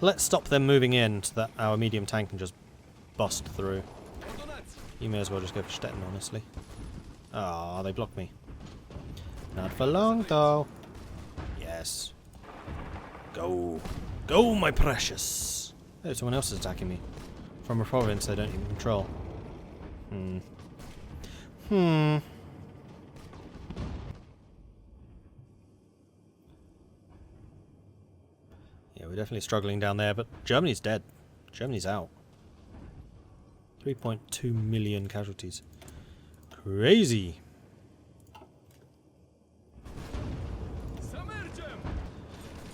Let's stop them moving in so that our medium tank can just bust through. You may as well just go for Stettin, honestly. Ah, they blocked me. Not for long, though. Yes. Go. Go, my precious. Oh, someone else is attacking me. From a province they don't even control. Yeah, we're definitely struggling down there, but Germany's dead. Germany's out. 3.2 million casualties. Crazy.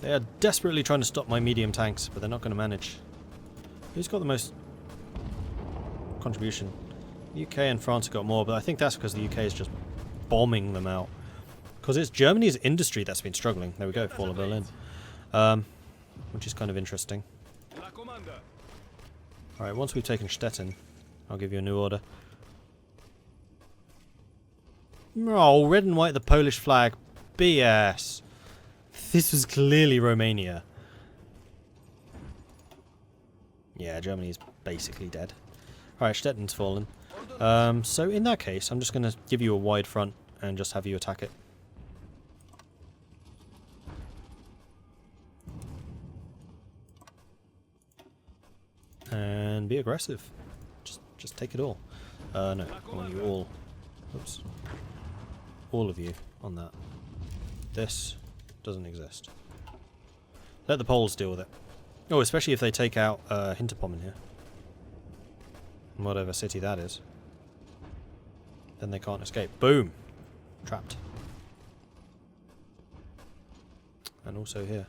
They are desperately trying to stop my medium tanks, but they're not going to manage. Who's got the most contribution? UK and France have got more, but I think that's because the UK is just bombing them out. Because it's Germany's industry that's been struggling. There we go, Fall of Berlin. Which is kind of interesting. Alright, once we've taken Stettin, I'll give you a new order. Oh, red and white, the Polish flag. BS. This was clearly Romania. Yeah, Germany's basically dead. Alright, Stettin's fallen. So in that case, I'm just going to give you a wide front and just have you attack it. And be aggressive. Just take it all. No, I want you all. Oops. All of you on that. This doesn't exist. Let the Poles deal with it. Oh, especially if they take out Hinterpommern here. Whatever city that is. Then they can't escape. Boom! Trapped. And also here.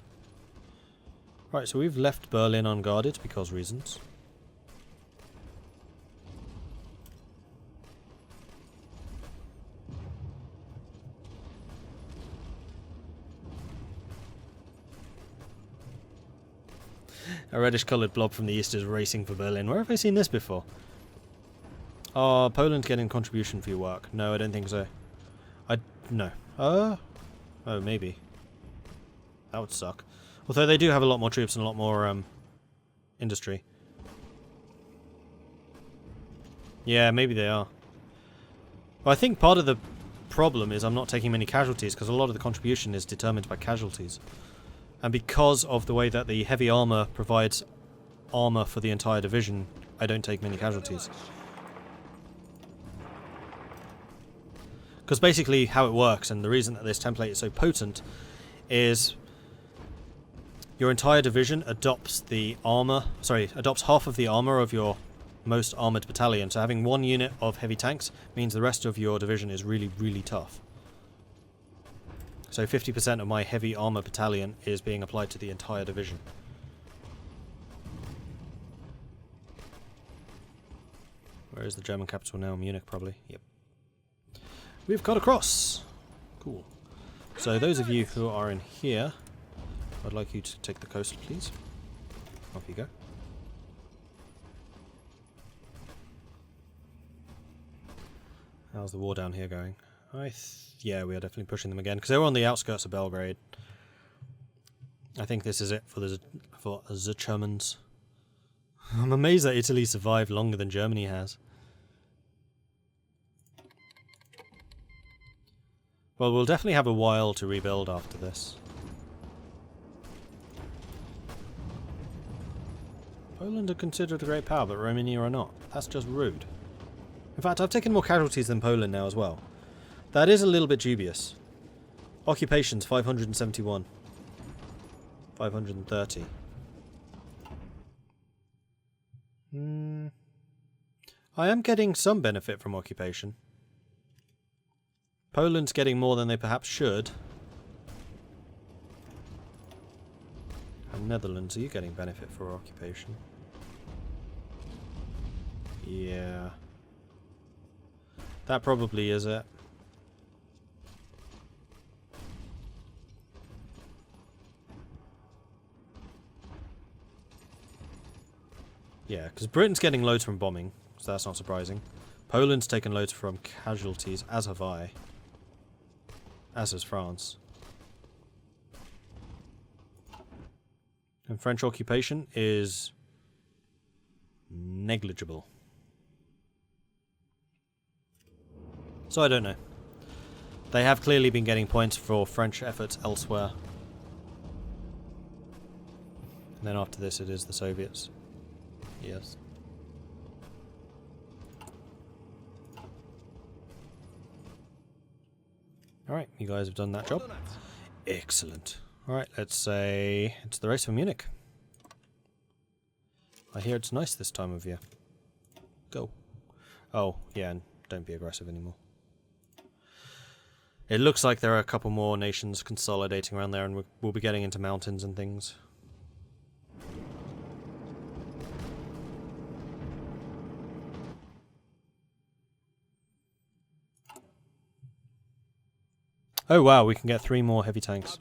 Right, so we've left Berlin unguarded because reasons. A reddish coloured blob from the east is racing for Berlin. Where have I seen this before? Oh, Poland's getting contribution for your work. No, I don't think so. No. Oh, maybe. That would suck. Although they do have a lot more troops and a lot more industry. Yeah, maybe they are. Well, I think part of the problem is I'm not taking many casualties because a lot of the contribution is determined by casualties. And because of the way that the heavy armour provides armour for the entire division, I don't take many casualties. Because basically how it works, and the reason that this template is so potent, is your entire division adopts the armour, adopts half of the armour of your most armoured battalion. So having one unit of heavy tanks means the rest of your division is really, really tough. So 50% of my heavy armour battalion is being applied to the entire division. Where is the German capital now? Munich, probably. Yep. We've got across. Cool. So those of you who are in here, I'd like you to take the coast, please. Off you go. How's the war down here going? Yeah, we are definitely pushing them again because they were on the outskirts of Belgrade. I think this is it for the Germans. I'm amazed that Italy survived longer than Germany has. Well, we'll definitely have a while to rebuild after this. Poland are considered a great power, but Romania are not. That's just rude. In fact, I've taken more casualties than Poland now as well. That is a little bit dubious. Occupations, 571. 530. I am getting some benefit from occupation. Poland's getting more than they perhaps should. And Netherlands, are you getting benefit for occupation? Yeah. That probably is it. Yeah, because Britain's getting loads from bombing, so that's not surprising. Poland's taken loads from casualties, as have I. As has France. And French occupation is negligible. So I don't know. They have clearly been getting points for French efforts elsewhere. And then after this it is the Soviets. Yes. Alright, you guys have done that job. Excellent. Alright, let's say it's the race for Munich. I hear it's nice this time of year. Go. Oh, yeah, and don't be aggressive anymore. It looks like there are a couple more nations consolidating around there, and we'll be getting into mountains and things. Oh wow, we can get 3 more heavy tanks.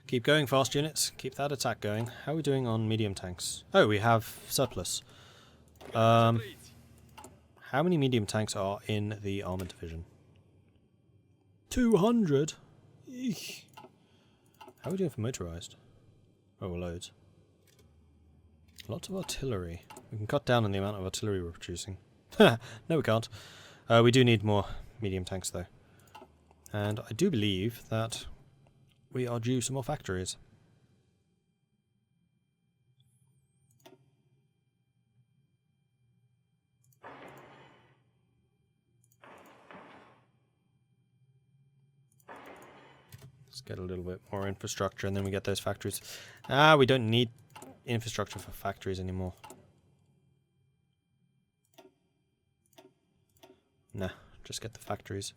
Keep going, fast units. Keep that attack going. How are we doing on medium tanks? Oh, we have surplus. How many medium tanks are in the armoured division? 200? Eek. How are we doing for motorised? Oh, loads. Lots of artillery. We can cut down on the amount of artillery we're producing. No, we can't. We do need more medium tanks, though. And I do believe that we are due some more factories. Let's get a little bit more infrastructure and then we get those factories. Ah, we don't need infrastructure for factories anymore. Nah, just get the factories.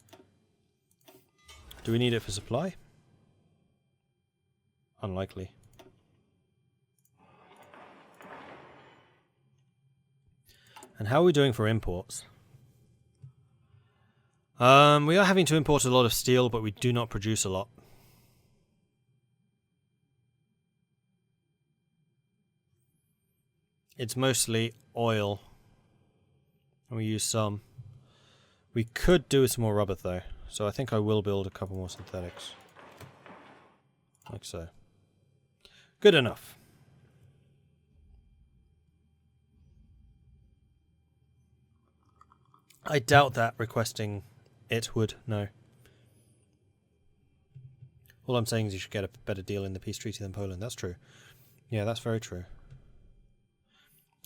Do we need it for supply? Unlikely. And how are we doing for imports? We are having to import a lot of steel, but we do not produce a lot. It's mostly oil. And we use some. We could do with some more rubber though, so I think I will build a couple more synthetics. Like so. Good enough. I doubt that requesting it would, no. All I'm saying is you should get a better deal in the peace treaty than Poland, that's true. Yeah, that's very true.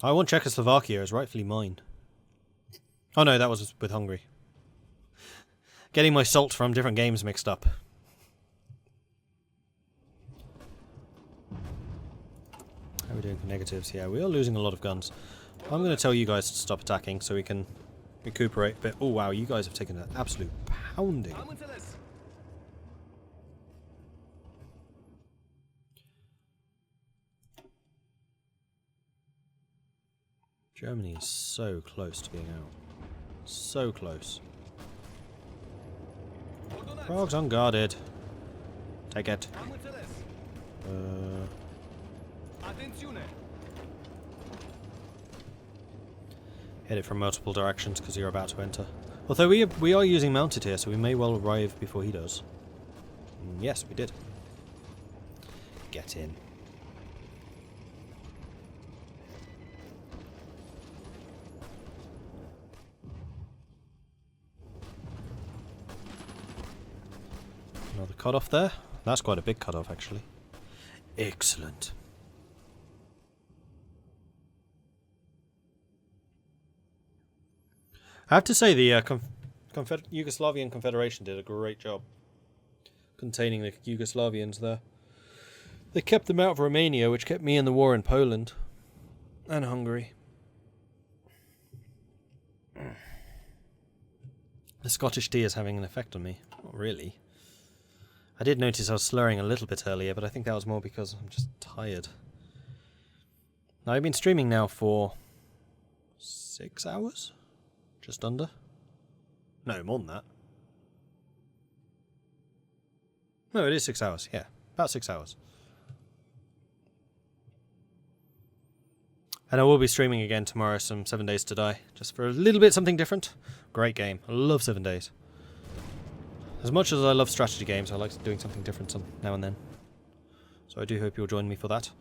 I want Czechoslovakia as rightfully mine. Oh no, that was with Hungary. Getting my salt from different games mixed up. How are we doing for negatives? Yeah, we are losing a lot of guns. I'm going to tell you guys to stop attacking so we can recuperate a bit. Oh wow, you guys have taken an absolute pounding. Germany is so close to being out. So close. Prague's unguarded. Take it. Hit it from multiple directions because you're about to enter. Although we are using mounted here, so we may well arrive before he does. Yes, we did. Get in. Another cut-off there. That's quite a big cut-off, actually. Excellent. I have to say the Yugoslavian Confederation did a great job containing the Yugoslavians there. They kept them out of Romania, which kept me in the war in Poland and Hungary. The Scottish tea is having an effect on me. Not really. I did notice I was slurring a little bit earlier, but I think that was more because I'm just tired. Now, I've been streaming now for 6 hours? Just under? No, more than that. No, it is 6 hours, yeah. About 6 hours. And I will be streaming again tomorrow, some 7 Days to Die, just for a little bit something different. Great game. I love 7 Days. As much as I love strategy games, I like doing something different now and then. So I do hope you'll join me for that.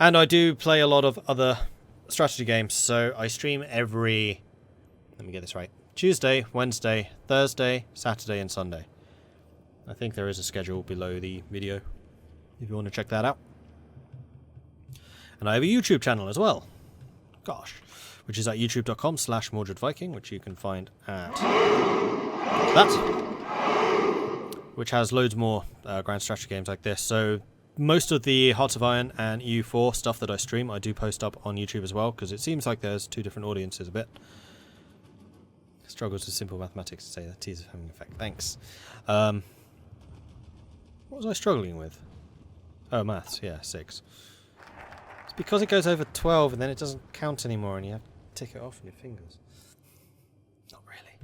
And I do play a lot of other strategy games, so I stream every... Let me get this right. Tuesday, Wednesday, Thursday, Saturday and Sunday. I think there is a schedule below the video, if you want to check that out. And I have a YouTube channel as well. Gosh. Which is at youtube.com/MordredViking, which you can find at that. Which has loads more grand strategy games like this. So most of the Hearts of Iron and EU4 stuff that I stream, I do post up on YouTube as well, because it seems like there's two different audiences a bit. Struggles with simple mathematics to say that T is having an effect. Thanks. What was I struggling with? Oh, maths. Yeah, 6. It's because it goes over 12 and then it doesn't count anymore and you have to tick it off on your fingers. Not really.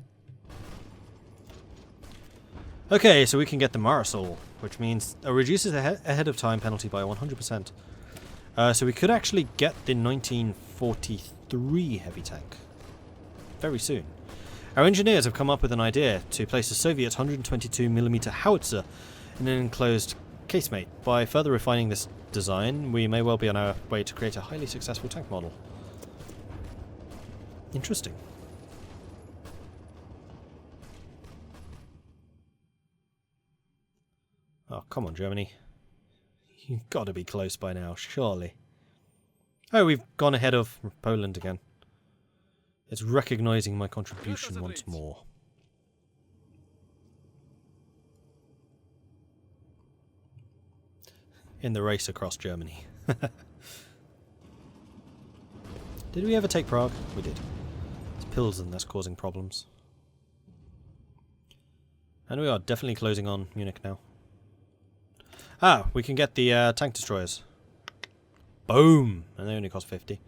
Okay, so we can get the Marisol, which means it reduces ahead of time penalty by 100%. So we could actually get the 1943 heavy tank very soon. Our engineers have come up with an idea to place a Soviet 122mm howitzer in an enclosed casemate. By further refining this design, we may well be on our way to create a highly successful tank model. Interesting. Oh, come on, Germany. You've got to be close by now, surely. Oh, we've gone ahead of Poland again. It's recognising my contribution once more. In the race across Germany. Did we ever take Prague? We did. It's Pilsen that's causing problems. And we are definitely closing on Munich now. Ah, we can get the tank destroyers. Boom! And they only cost 50.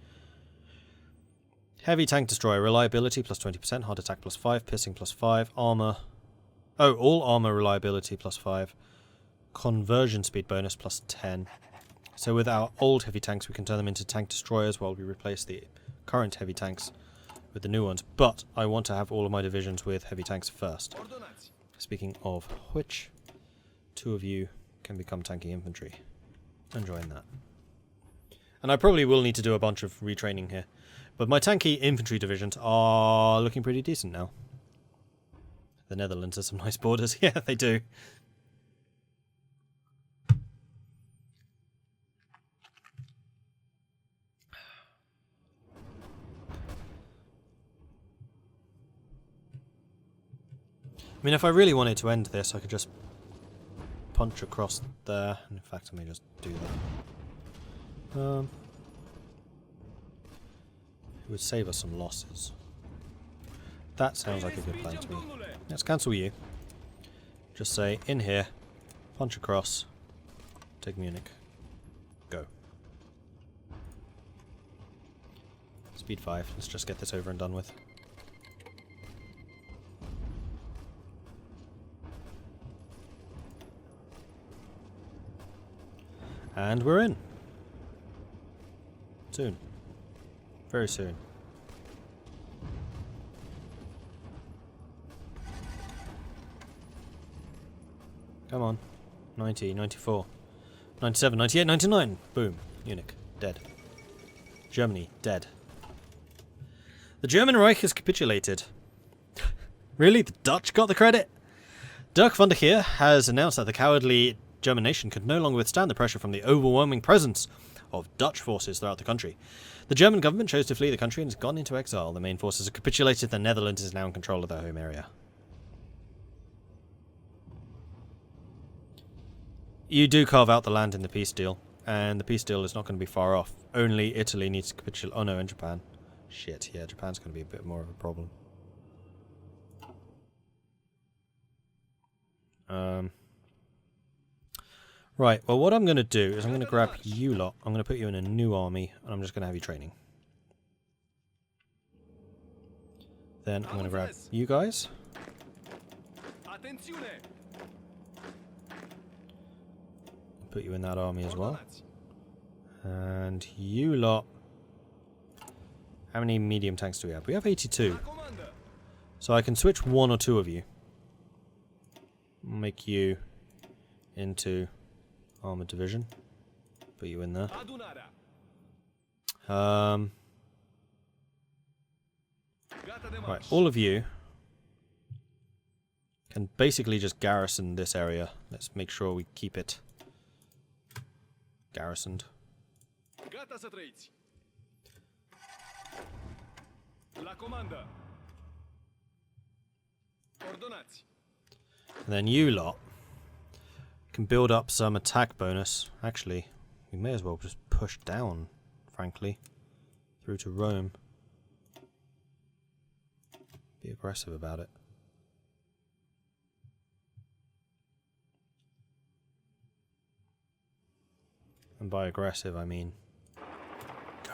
Heavy tank destroyer, reliability plus 20%, hard attack plus 5, piercing plus 5, armor. Oh, all armor reliability plus 5. Conversion speed bonus plus 10. So with our old heavy tanks we can turn them into tank destroyers while we replace the current heavy tanks with the new ones. But I want to have all of my divisions with heavy tanks first. Speaking of which, 2 of you can become tanky infantry. And join that. And I probably will need to do a bunch of retraining here. But my tanky infantry divisions are looking pretty decent now. The Netherlands has some nice borders. Yeah, they do. I mean, if I really wanted to end this, I could just punch across there. And in fact, I may just do that. It would save us some losses. That sounds like a good plan to me. Let's cancel you. Just say, in here, punch across, take Munich, go. Speed 5, let's just get this over and done with. And we're in. Soon. Very soon. Come on. 90, 94, 97, 98, 99. Boom. Munich. Dead. Germany. Dead. The German Reich has capitulated. Really? The Dutch got the credit? Dirk van der Geer has announced that the cowardly German nation could no longer withstand the pressure from the overwhelming presence of Dutch forces throughout the country. The German government chose to flee the country and has gone into exile. The main forces have capitulated. The Netherlands is now in control of their home area. You do carve out the land in the peace deal, and the peace deal is not going to be far off. Only Italy needs to capitulate. Oh no, and Japan. Shit, yeah, Japan's going to be a bit more of a problem. Right, well what I'm going to do is I'm going to grab you lot, I'm going to put you in a new army, and I'm just going to have you training. Then I'm going to grab you guys. put you in that army as well. And you lot... How many medium tanks do we have? We have 82. So I can switch 1 or 2 of you. Make you into armored division. Put you in there. Right, all of you can basically just garrison this area. Let's make sure we keep it garrisoned. And then you lot can build up some attack bonus. Actually, we may as well just push down, frankly, through to Rome. Be aggressive about it. And by aggressive, I mean go.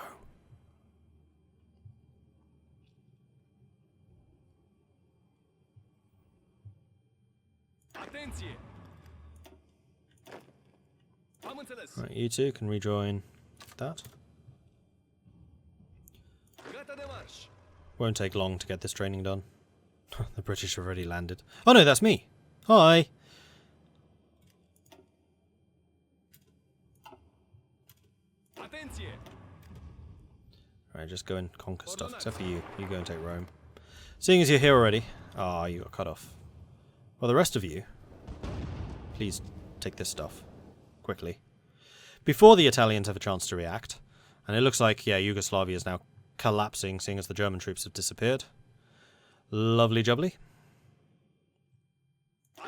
Right, you two can rejoin that. Won't take long to get this training done. The British have already landed. Oh no, that's me! Hi! Alright, just go and conquer stuff, except for you. You go and take Rome. Seeing as you're here already... Ah, you got cut off. Well, the rest of you, please take this stuff. Quickly. Before the Italians have a chance to react. And it looks like, yeah, Yugoslavia is now collapsing, seeing as the German troops have disappeared. Lovely jubbly.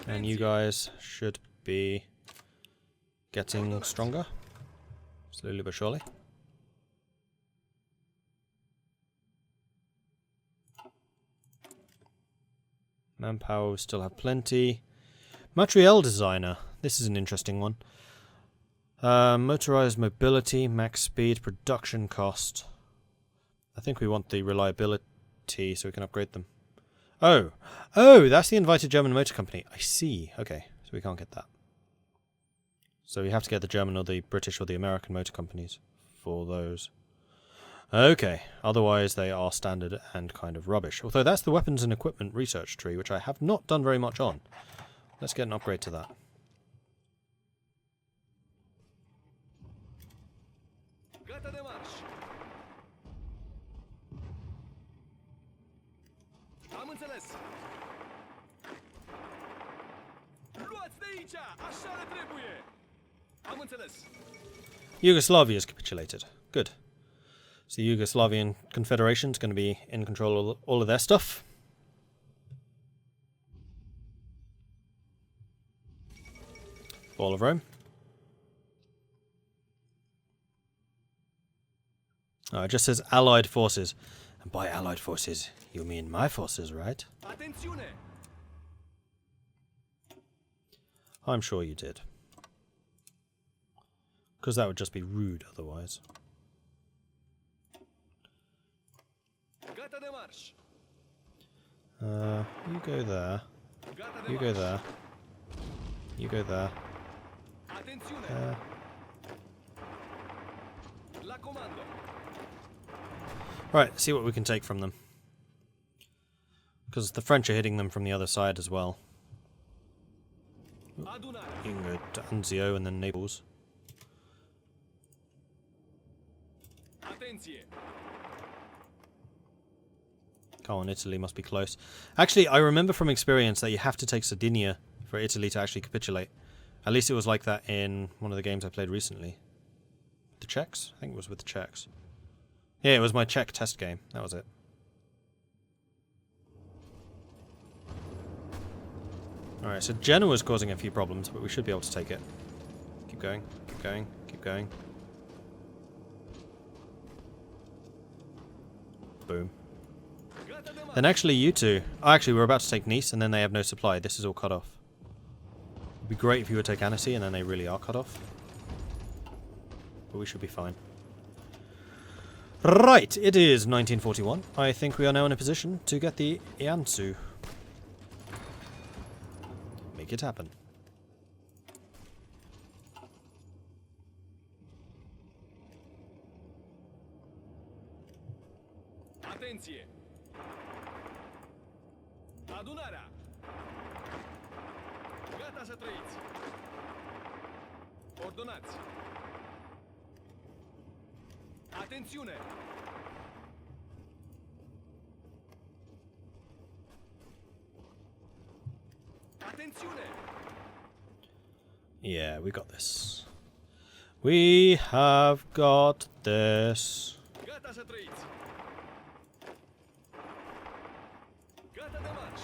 And you guys should be getting stronger. Slowly but surely. Manpower, we still have plenty. Materiel designer. This is an interesting one. Motorized mobility, max speed, production cost. I think we want the reliability so we can upgrade them. Oh! Oh, that's the invited German motor company. I see. Okay, so we can't get that. So we have to get the German or the British or the American motor companies for those. Okay, otherwise they are standard and kind of rubbish. Although that's the weapons and equipment research tree, which I have not done very much on. Let's get an upgrade to that. Yugoslavia has capitulated. Good. So the Yugoslavian Confederation is going to be in control of all of their stuff. Fall of Rome. Oh, it just says Allied forces. And by Allied forces, you mean my forces, right? I'm sure you did. Because that would just be rude otherwise. You go there. You go there. You go there. Right, see what we can take from them. Because the French are hitting them from the other side as well. You can go to Anzio and then Naples. Come on, Italy must be close. Actually, I remember from experience that you have to take Sardinia for Italy to actually capitulate. At least it was like that in one of the games I played recently. The Czechs? I think it was with the Czechs. Yeah, it was my Czech test game. That was it. Alright, so Genoa's causing a few problems, but we should be able to take it. Keep going, keep going, keep going. Boom. Then actually you two... Oh, actually, we're about to take Nice, and then they have no supply. This is all cut off. It'd be great if you would take Annecy, and then they really are cut off. But we should be fine. Right, it is 1941. I think we are now in a position to get the Iansu. Make it happen. Adunarea! Gata să trăiți! Ordonați! Atențiune! Atențiune! Yeah, we got this. We have got this. Gata să trăiți! Gata de marș!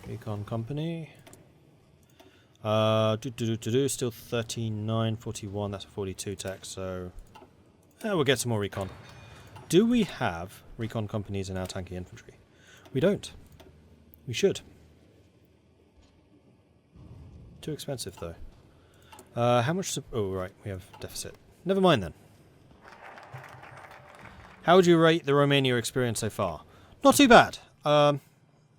Recon company. Still 39, 41, that's a 42 tech, so we'll get some more recon. Do we have recon companies in our tanky infantry? We don't. We should. Too expensive though. How much? Oh right, we have deficit. Never mind then. How would you rate the Romania experience so far? Not too bad.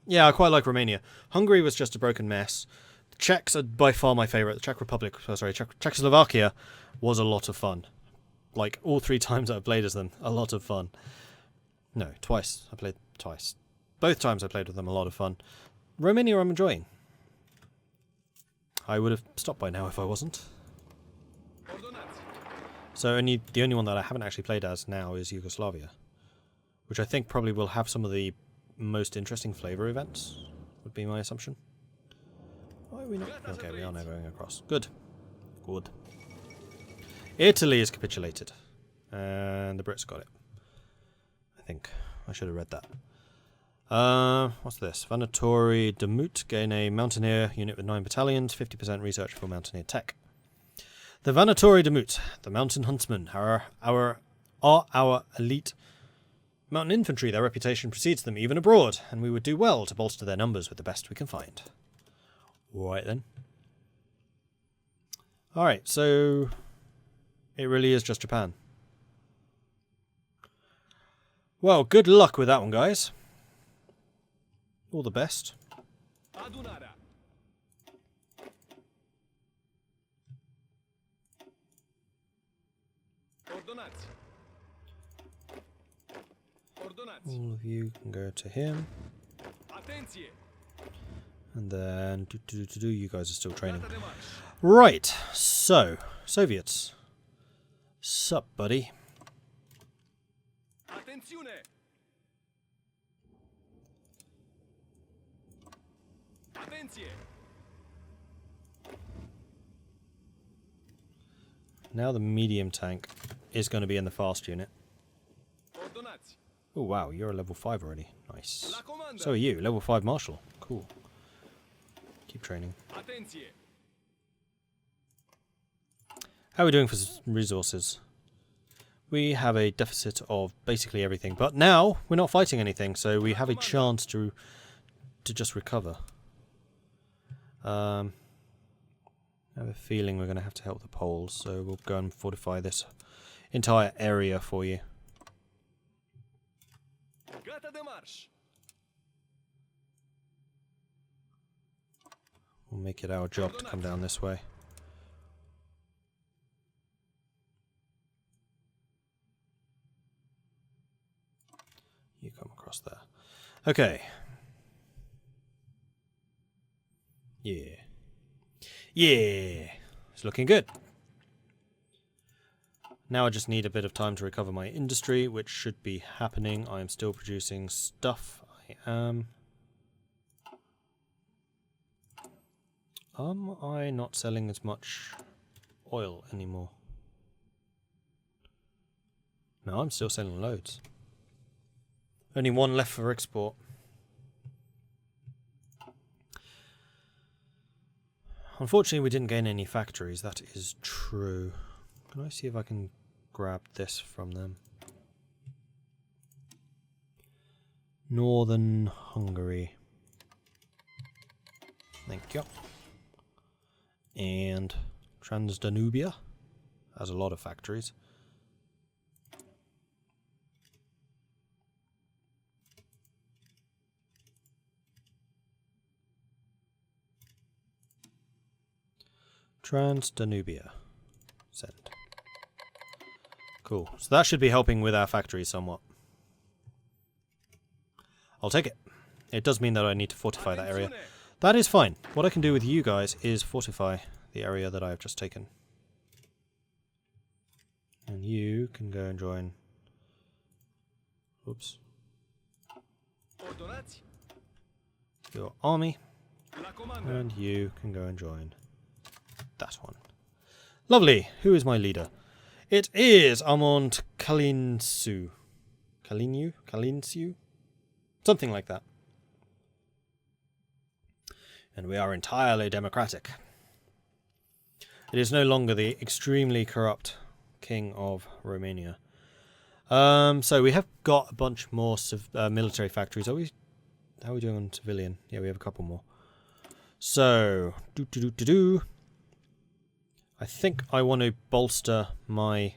Yeah, I quite like Romania. Hungary was just a broken mess. The Czechs are by far my favourite. The Czech Republic, Czechoslovakia was a lot of fun. Like, all 3 times I played as them, a lot of fun. No, twice. I played twice. Both times I played with them, a lot of fun. Romania I'm enjoying. I would have stopped by now if I wasn't. So the only one that I haven't actually played as now is Yugoslavia. Which I think probably will have some of the most interesting flavour events, would be my assumption. Why are we not? Okay, we are now going across. Good. Good. Italy has capitulated. And the Brits got it. I think. I should have read that. What's this? Vanatori Demut gain a Mountaineer unit with 9 battalions, 50% research for Mountaineer tech. The Vanatori Demut, the Mountain Huntsmen, are our elite mountain infantry. Their reputation precedes them even abroad, and we would do well to bolster their numbers with the best we can find. Right then. Alright, so it really is just Japan. Well, good luck with that one, guys. All the best. Adunarea! Ordonați! Ordonați! All of you can go to him. Atenție! And then, you guys are still training. Right, so, Soviets. Sup, buddy? Atențiune! Atenție! Now the medium tank is going to be in the fast unit. Ordonați! Oh wow, you're a level 5 already. Nice. La comandă! So are you, level 5 marshal. Cool. Keep training. Atenție! How are we doing for resources? We have a deficit of basically everything, but now we're not fighting anything, so we have a chance to just recover. I have a feeling we're going to have to help the Poles, so we'll go and fortify this entire area for you. Gata de marș! We'll make it our job to come down this way. You come across there. Okay. Yeah. Yeah! It's looking good. Now I just need a bit of time to recover my industry, which should be happening. I am still producing stuff. I am. Am I not selling as much oil anymore? No, I'm still selling loads. Only 1 left for export. Unfortunately, we didn't gain any factories, that is true. Can I see if I can grab this from them? Northern Hungary. Thank you. And Transdanubia has a lot of factories. Transdanubia. Send. Cool. So that should be helping with our factories somewhat. I'll take it. It does mean that I need to fortify that area. That is fine. What I can do with you guys is fortify the area that I have just taken. And you can go and join... Oops. Your army. And you can go and join that one. Lovely. Who is my leader? It is Armand Kalinsu. Kalinsu? Something like that. And we are entirely democratic. It is no longer the extremely corrupt king of Romania. So we have got a bunch more military factories. How are we doing on civilian? Yeah, we have a couple more. So, I think I want to bolster my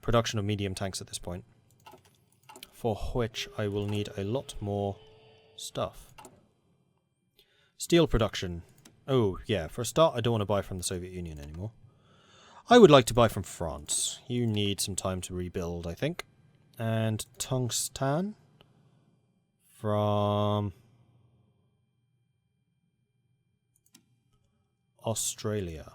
production of medium tanks at this point, for which I will need a lot more stuff. Steel production. Oh, yeah, for a start, I don't want to buy from the Soviet Union anymore. I would like to buy from France. You need some time to rebuild, I think. And tungsten from Australia.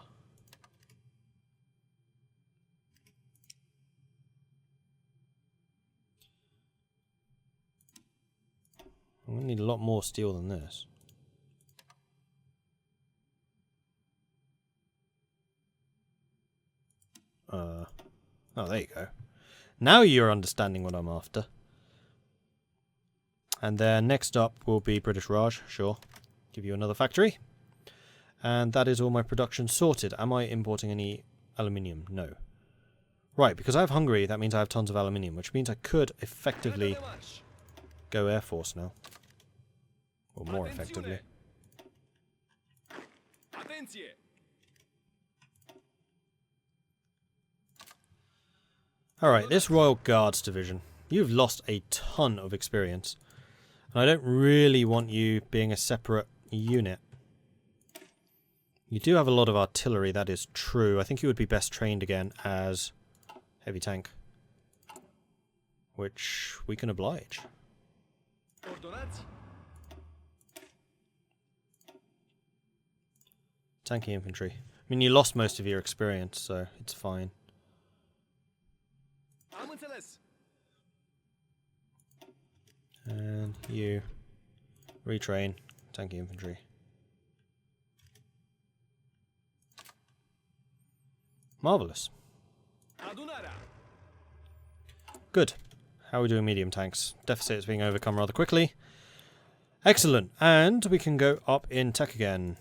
I'm going to need a lot more steel than this. Oh, there you go. Now you're understanding what I'm after. And then next up will be British Raj, sure. Give you another factory. And that is all my production sorted. Am I importing any aluminium? No. Right, because I have Hungary, that means I have tons of aluminium, which means I could effectively go Air Force now. Or more effectively. Alright, this Royal Guards division. You've lost a ton of experience. And I don't really want you being a separate unit. You do have a lot of artillery, that is true. I think you would be best trained again as heavy tank. Which we can oblige. Tanky infantry. I mean, you lost most of your experience, so it's fine. And you retrain tanky infantry. Marvellous. Good. How are we doing medium tanks? Deficit is being overcome rather quickly. Excellent. And we can go up in tech again.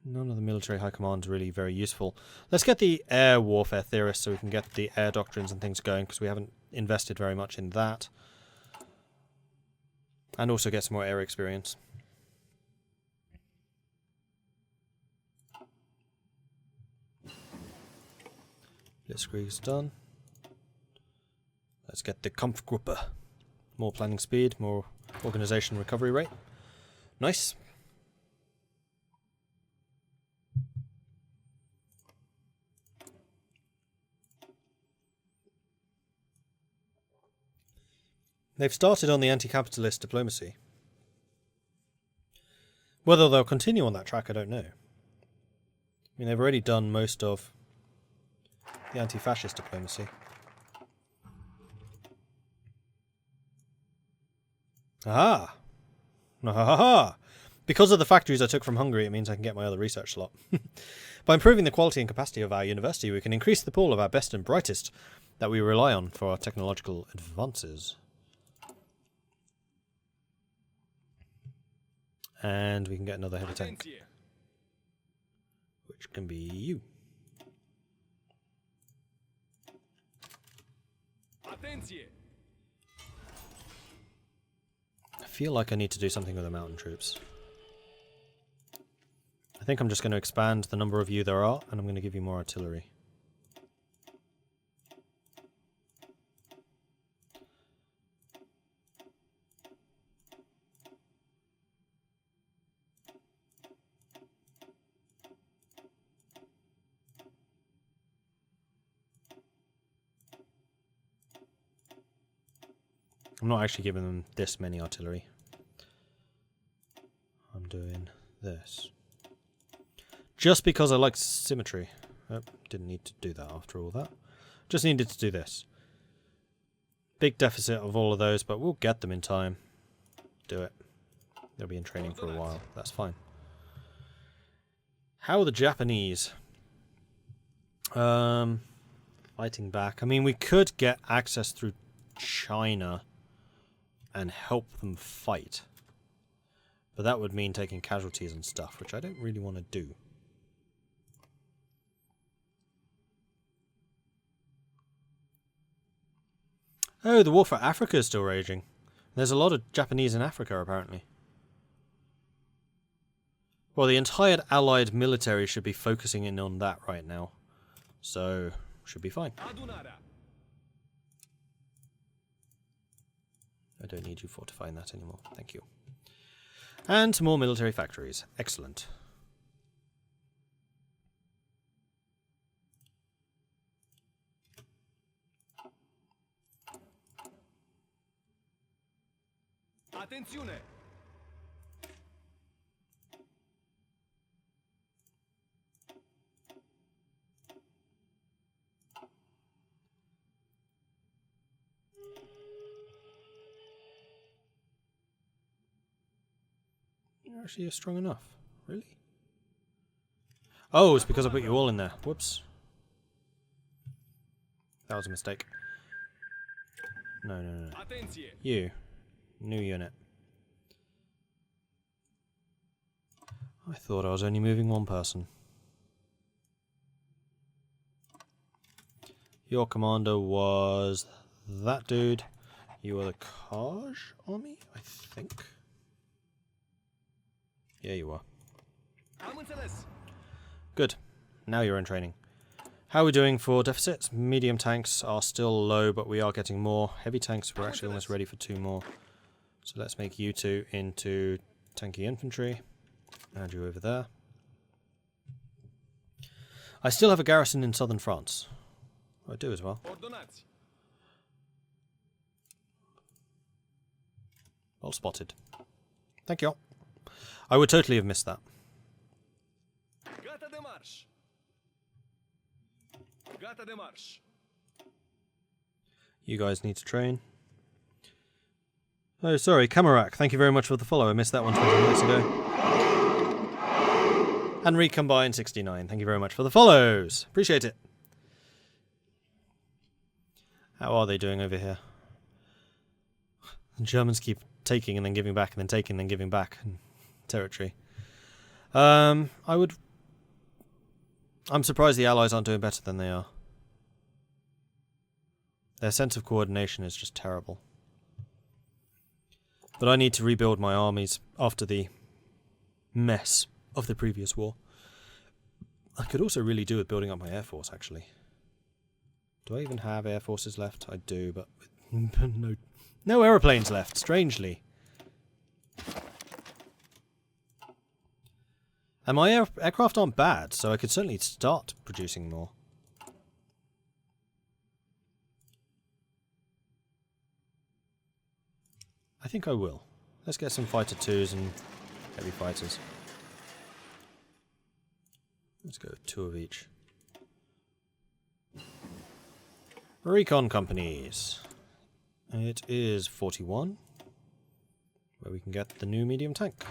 None of the military high command is really very useful. Let's get the air warfare theorists so we can get the air doctrines and things going, because we haven't invested very much in that. And also get some more air experience. Blitzkrieg is done. Let's get the Kampfgruppe. More planning speed, more organisation recovery rate. Nice. They've started on the anti-capitalist diplomacy. Whether they'll continue on that track, I don't know. I mean, they've already done most of the anti-fascist diplomacy. Aha! Ahaha! Because of the factories I took from Hungary, it means I can get my other research slot. By improving the quality and capacity of our university, we can increase the pool of our best and brightest that we rely on for our technological advances. And we can get another heavy tank. Which can be you. I feel like I need to do something with the mountain troops. I think I'm just going to expand the number of you there are, and I'm going to give you more artillery. I'm not actually giving them this many artillery. I'm doing this. Just because I like symmetry. Oh, didn't need to do that after all that. Just needed to do this. Big deficit of all of those, but we'll get them in time. Do it. They'll be in training for a while. That's fine. How are the Japanese? Fighting back. I mean, we could get access through China and help them fight. But that would mean taking casualties and stuff, which I don't really want to do. Oh, the war for Africa is still raging. There's a lot of Japanese in Africa, apparently. Well, the entire Allied military should be focusing in on that right now. So, should be fine. I don't need you fortifying that anymore. Thank you. And some more military factories. Excellent. Attenzione! You're actually strong enough. Really? Oh, it's because I put you all in there. Whoops. That was a mistake. No. You. New unit. I thought I was only moving one person. Your commander was that dude. You were the Kaj army, I think. Yeah, you are. Good. Now you're in training. How are we doing for deficits? Medium tanks are still low, but we are getting more. Heavy tanks, we're actually almost ready for 2 more. So let's make you 2 into tanky infantry. Add you over there. I still have a garrison in southern France. I do as well. Well spotted. Thank you. I would totally have missed that. You guys need to train. Oh, sorry, Kamarak, thank you very much for the follow. I missed that one 20 minutes ago. And Recombine69, thank you very much for the follows. Appreciate it. How are they doing over here? The Germans keep taking and then giving back and then taking and then giving back territory. I'm surprised the Allies aren't doing better than they are. Their sense of coordination is just terrible. But I need to rebuild my armies after the mess of the previous war. I could also really do with building up my air force, actually. Do I even have air forces left? I do, but no aeroplanes left, strangely. And my aircraft aren't bad, so I could certainly start producing more. I think I will. Let's get some fighter 2s and heavy fighters. Let's go with 2 of each. Recon companies. It is 41, where we can get the new medium tank.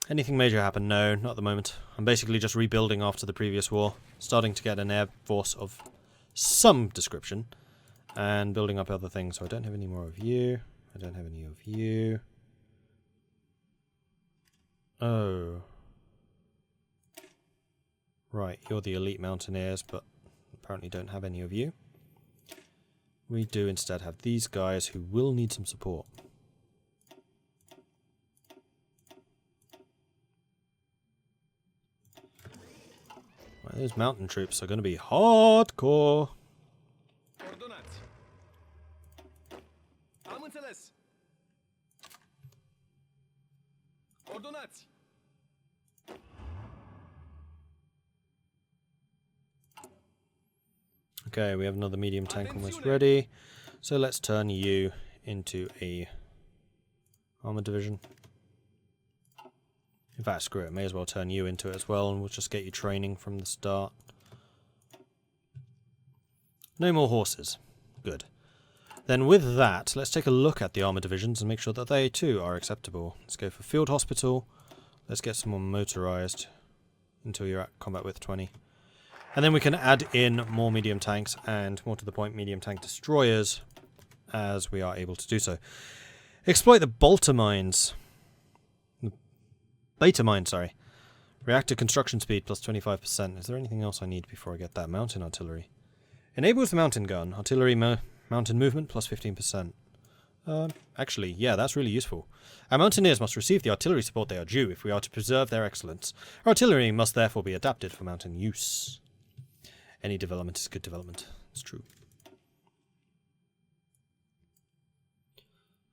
Anything major happen? No, not at the moment. I'm basically just rebuilding after the previous war, starting to get an air force of some description, and building up other things. So I don't have any more of you. I don't have any of you. Oh. Right, you're the elite mountaineers, but apparently don't have any of you. We do instead have these guys who will need some support. Right, those mountain troops are going to be hardcore. Okay, we have another medium tank almost ready. So let's turn you into a armor division. In fact, screw it, may as well turn you into it as well, and we'll just get you training from the start. No more horses. Good. Then with that, let's take a look at the armor divisions and make sure that they too are acceptable. Let's go for field hospital. Let's get some more motorized until you're at combat width 20. And then we can add in more medium tanks and, more to the point, medium tank destroyers as we are able to do so. Exploit the bolter mines. Beta mine, sorry. Reactor construction speed plus 25%. Is there anything else I need before I get that? Mountain artillery. Enables the mountain gun. Artillery mountain movement plus 15%. Actually, yeah, that's really useful. Our mountaineers must receive the artillery support they are due if we are to preserve their excellence. Our artillery must therefore be adapted for mountain use. Any development is good development. It's true.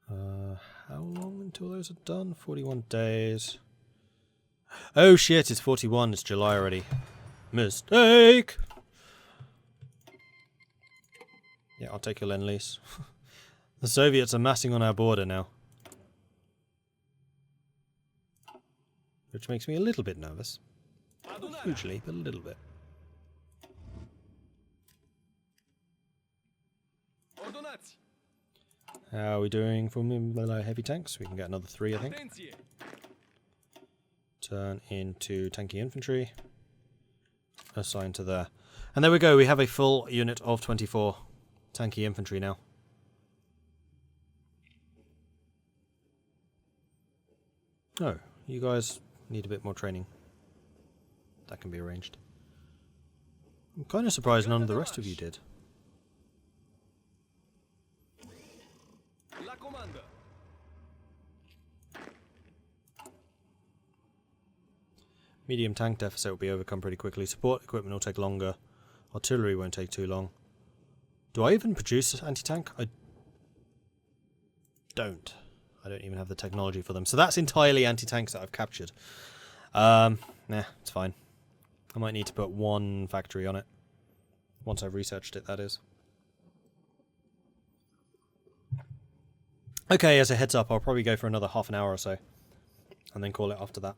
How long until those are done? 41 days. Oh shit, it's 41. It's July already. Mistake! Yeah, I'll take your Lend-Lease. The Soviets are massing on our border now. Which makes me a little bit nervous. Not hugely, but a little bit. How are we doing for heavy tanks? We can get another 3, I think. Turn into tanky infantry. Assign to there. And there we go, we have a full unit of 24 tanky infantry now. Oh, you guys need a bit more training. That can be arranged. I'm kind of surprised none of the rest of you did. Medium tank deficit will be overcome pretty quickly. Support equipment will take longer. Artillery won't take too long. Do I even produce anti-tank? I don't. I don't even have the technology for them. So that's entirely anti-tanks that I've captured. Nah, it's fine. I might need to put 1 factory on it. Once I've researched it, that is. Okay, as a heads up, I'll probably go for another half an hour or so. And then call it after that.